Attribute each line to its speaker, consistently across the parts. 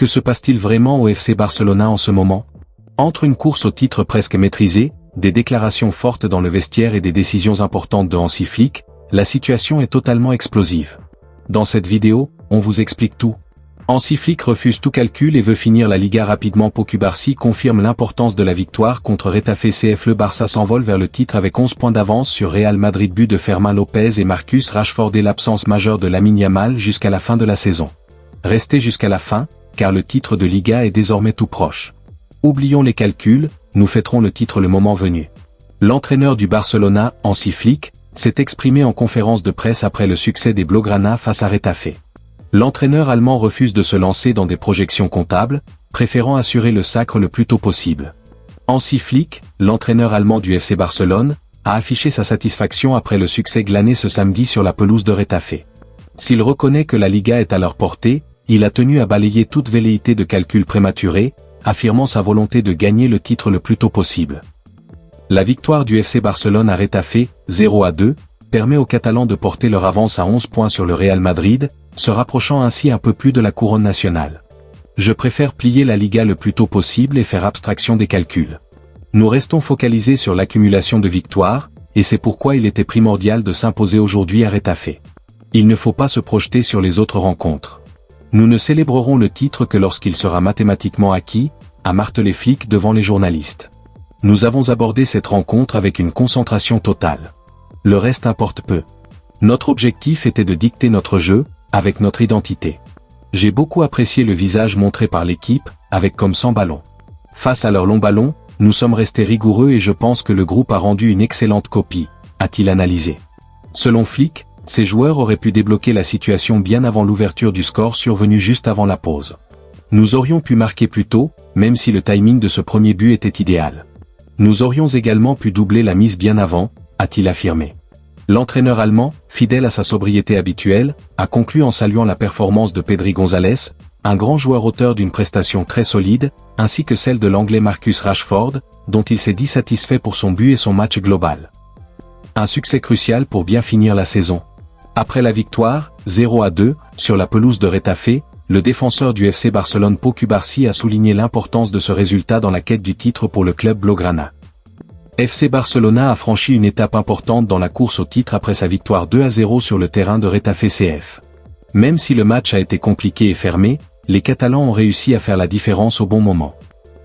Speaker 1: Que se passe-t-il vraiment au FC Barcelona en ce moment? Entre une course au titre presque maîtrisée, des déclarations fortes dans le vestiaire et des décisions importantes de Hansi Flick, la situation est totalement explosive. Dans cette vidéo, on vous explique tout. Hansi Flick refuse tout calcul et veut finir la Liga rapidement. Pau Cubarsí confirme l'importance de la victoire contre Retafe CF. Le Barça s'envole vers le titre avec 11 points d'avance sur Real Madrid. But de Fermín López et Marcus Rashford et l'absence majeure de Lamine Yamal jusqu'à la fin de la saison. Restez jusqu'à la fin, car le titre de Liga est désormais tout proche. Oublions les calculs, nous fêterons le titre le moment venu. L'entraîneur du Barcelona, Hansi Flick, s'est exprimé en conférence de presse après le succès des Blaugrana face à Retafe. L'entraîneur allemand refuse de se lancer dans des projections comptables, préférant assurer le sacre le plus tôt possible. Hansi Flick, l'entraîneur allemand du FC Barcelone, a affiché sa satisfaction après le succès glané ce samedi sur la pelouse de Retafe. S'il reconnaît que la Liga est à leur portée, il a tenu à balayer toute velléité de calcul prématuré, affirmant sa volonté de gagner le titre le plus tôt possible. La victoire du FC Barcelone à Retafe, 0-2, permet aux Catalans de porter leur avance à 11 points sur le Real Madrid, se rapprochant ainsi un peu plus de la couronne nationale. Je préfère plier la Liga le plus tôt possible et faire abstraction des calculs. Nous restons focalisés sur l'accumulation de victoires, et c'est pourquoi il était primordial de s'imposer aujourd'hui à Retafe. Il ne faut pas se projeter sur les autres rencontres. Nous ne célébrerons le titre que lorsqu'il sera mathématiquement acquis, a martelé Flick devant les journalistes. Nous avons abordé cette rencontre avec une concentration totale. Le reste importe peu. Notre objectif était de dicter notre jeu, avec notre identité. J'ai beaucoup apprécié le visage montré par l'équipe, avec comme 100 ballons. Face à leurs longs ballons, nous sommes restés rigoureux et je pense que le groupe a rendu une excellente copie, a-t-il analysé. Selon Flick, ces joueurs auraient pu débloquer la situation bien avant l'ouverture du score survenu juste avant la pause. Nous aurions pu marquer plus tôt, même si le timing de ce premier but était idéal. Nous aurions également pu doubler la mise bien avant, a-t-il affirmé. L'entraîneur allemand, fidèle à sa sobriété habituelle, a conclu en saluant la performance de Pedri González, un grand joueur auteur d'une prestation très solide, ainsi que celle de l'anglais Marcus Rashford, dont il s'est dit satisfait pour son but et son match global. Un succès crucial pour bien finir la saison. Après la victoire, 0-2, sur la pelouse de Retafe, le défenseur du FC Barcelone Pau Cubarsí a souligné l'importance de ce résultat dans la quête du titre pour le club blaugrana. FC Barcelona a franchi une étape importante dans la course au titre après sa victoire 2-0 sur le terrain de Retafe CF. Même si le match a été compliqué et fermé, les Catalans ont réussi à faire la différence au bon moment.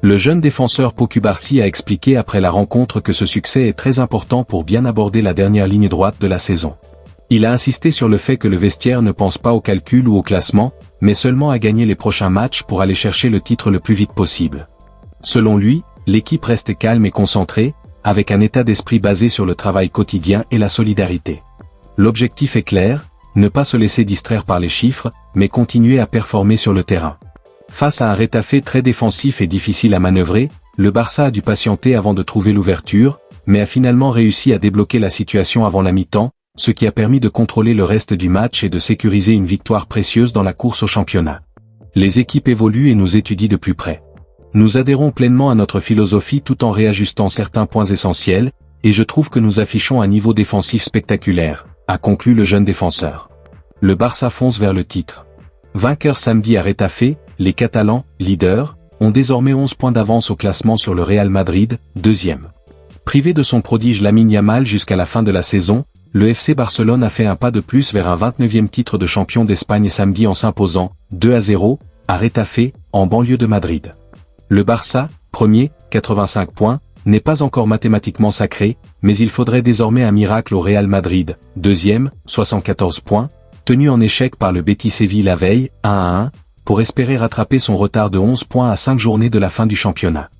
Speaker 1: Le jeune défenseur Pau Cubarsí a expliqué après la rencontre que ce succès est très important pour bien aborder la dernière ligne droite de la saison. Il a insisté sur le fait que le vestiaire ne pense pas au calcul ou au classement, mais seulement à gagner les prochains matchs pour aller chercher le titre le plus vite possible. Selon lui, l'équipe reste calme et concentrée, avec un état d'esprit basé sur le travail quotidien et la solidarité. L'objectif est clair, ne pas se laisser distraire par les chiffres, mais continuer à performer sur le terrain. Face à un Retafe très défensif et difficile à manœuvrer, le Barça a dû patienter avant de trouver l'ouverture, mais a finalement réussi à débloquer la situation avant la mi-temps, ce qui a permis de contrôler le reste du match et de sécuriser une victoire précieuse dans la course au championnat. Les équipes évoluent et nous étudient de plus près. Nous adhérons pleinement à notre philosophie tout en réajustant certains points essentiels, et je trouve que nous affichons un niveau défensif spectaculaire, a conclu le jeune défenseur. Le Barça fonce vers le titre. Vainqueur samedi à Retafe, les Catalans, leaders, ont désormais 11 points d'avance au classement sur le Real Madrid, deuxième. Privé de son prodige Lamine Yamal jusqu'à la fin de la saison, le FC Barcelone a fait un pas de plus vers un 29e titre de champion d'Espagne samedi en s'imposant, 2-0, à Retafe, en banlieue de Madrid. Le Barça, premier, 85 points, n'est pas encore mathématiquement sacré, mais il faudrait désormais un miracle au Real Madrid, deuxième, 74 points, tenu en échec par le Betis Séville la veille, 1-1, pour espérer rattraper son retard de 11 points à 5 journées de la fin du championnat.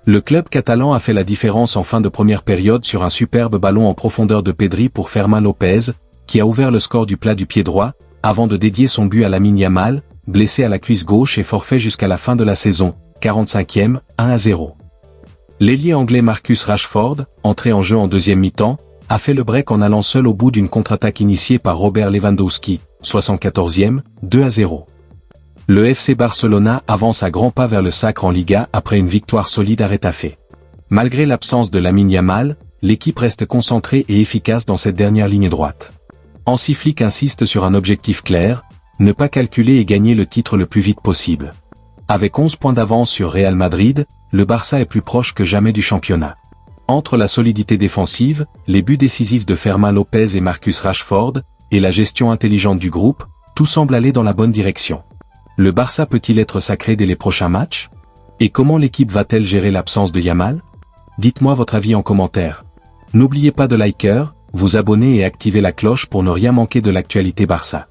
Speaker 1: Le club catalan a fait la différence en fin de première période sur un superbe ballon en profondeur de Pedri pour Fermín López, qui a ouvert le score du plat du pied droit, avant de dédier son but à Lamine Yamal, blessé à la cuisse gauche et forfait jusqu'à la fin de la saison, 45e, 1-0. L'ailier anglais Marcus Rashford, entré en jeu en deuxième mi-temps, a fait le break en allant seul au bout d'une contre-attaque initiée par Robert Lewandowski, 74e, 2-0. Le FC Barcelona avance à grands pas vers le sacre en Liga après une victoire solide à Retafe. Malgré l'absence de Lamine Yamal, l'équipe reste concentrée et efficace dans cette dernière ligne droite. Hansi Flick insiste sur un objectif clair, ne pas calculer et gagner le titre le plus vite possible. Avec 11 points d'avance sur Real Madrid, le Barça est plus proche que jamais du championnat. Entre la solidité défensive, les buts décisifs de Fermin Lopez et Marcus Rashford, et la gestion intelligente du groupe, tout semble aller dans la bonne direction. Le Barça peut-il être sacré dès les prochains matchs? Et comment l'équipe va-t-elle gérer l'absence de Yamal? Dites-moi votre avis en commentaire. N'oubliez pas de liker, vous abonner et activer la cloche pour ne rien manquer de l'actualité Barça.